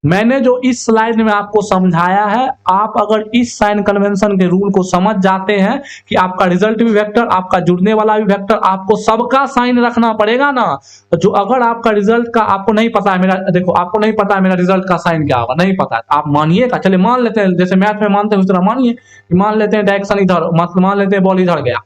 मैंने जो इस स्लाइड में आपको समझाया है, आप अगर इस साइन कन्वेंशन के रूल को समझ जाते हैं कि आपका रिजल्ट भी वेक्टर, आपका जुड़ने वाला भी वेक्टर, आपको सबका साइन रखना पड़ेगा ना। जो अगर आपका रिजल्ट का आपको नहीं पता है, मेरा देखो आपको नहीं पता है मेरा रिजल्ट का साइन क्या होगा, नहीं पता है, आप मानिएगा। चलिए मान लेते हैं, जैसे मैथ में मानते हैं उस तरह मानिए कि मान लेते हैं डायरेक्शन इधर, मतलब मान लेते हैं बॉल इधर गया,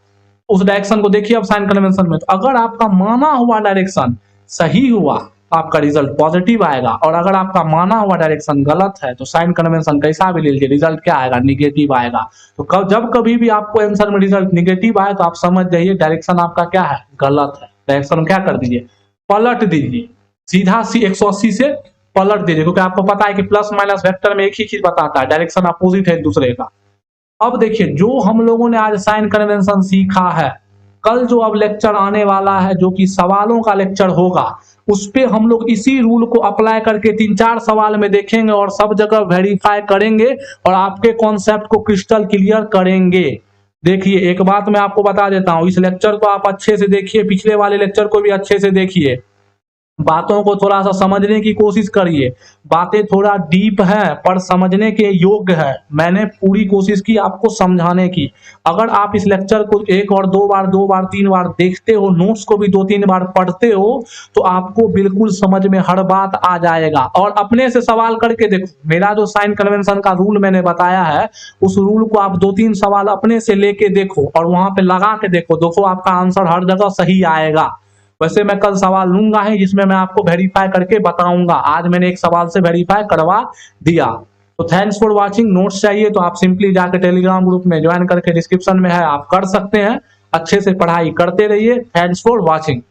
उस डायरेक्शन को देखिए अब साइन कन्वेंशन में। तो अगर आपका माना हुआ डायरेक्शन सही हुआ आपका रिजल्ट पॉजिटिव आएगा, और अगर आपका माना हुआ डायरेक्शन गलत है तो साइन कन्वेंशन कैसा भी ले लीजिए रिजल्ट क्या आएगा, निगेटिव आएगा। तो जब कभी भी आपको आंसर में रिजल्ट निगेटिव आए तो आप समझ जाइए डायरेक्शन आपका क्या है, गलत है। डायरेक्शन क्या कर दीजिए, पलट दीजिए, सीधा 180 से पलट दीजिए, क्योंकि आपको पता है कि प्लस माइनस वेक्टर में एक ही चीज बताता है, डायरेक्शन अपोजिट है एक दूसरे का। अब देखिए जो हम लोगों ने आज साइन कन्वेंशन सीखा है, कल जो अब लेक्चर आने वाला है जो कि सवालों का लेक्चर होगा, उस पे हम लोग इसी रूल को अप्लाई करके 3-4 सवाल में देखेंगे और सब जगह वेरीफाई करेंगे और आपके कॉन्सेप्ट को क्रिस्टल क्लियर करेंगे। देखिए एक बात मैं आपको बता देता हूं, इस लेक्चर को आप अच्छे से देखिए, पिछले वाले लेक्चर को भी अच्छे से देखिए, बातों को थोड़ा सा समझने की कोशिश करिए। बातें थोड़ा डीप है पर समझने के योग्य है। मैंने पूरी कोशिश की आपको समझाने की। अगर आप इस लेक्चर को 1 और 2 बार 2 बार 3 बार देखते हो, नोट्स को भी 2-3 बार पढ़ते हो, तो आपको बिल्कुल समझ में हर बात आ जाएगा। और अपने से सवाल करके देखो, मेरा जो साइन कन्वेंशन का रूल मैंने बताया है उस रूल को आप 2-3 सवाल अपने से लेके देखो और वहां पे लगा के देखो आपका आंसर हर जगह सही आएगा। वैसे मैं कल सवाल लूंगा ही जिसमें मैं आपको वेरीफाई करके बताऊंगा। आज मैंने एक सवाल से वेरीफाई करवा दिया। तो थैंक्स फॉर वाचिंग। नोट्स चाहिए तो आप सिंपली जाकर टेलीग्राम ग्रुप में ज्वाइन करके डिस्क्रिप्शन में है, आप कर सकते हैं। अच्छे से पढ़ाई करते रहिए। Thanks for watching.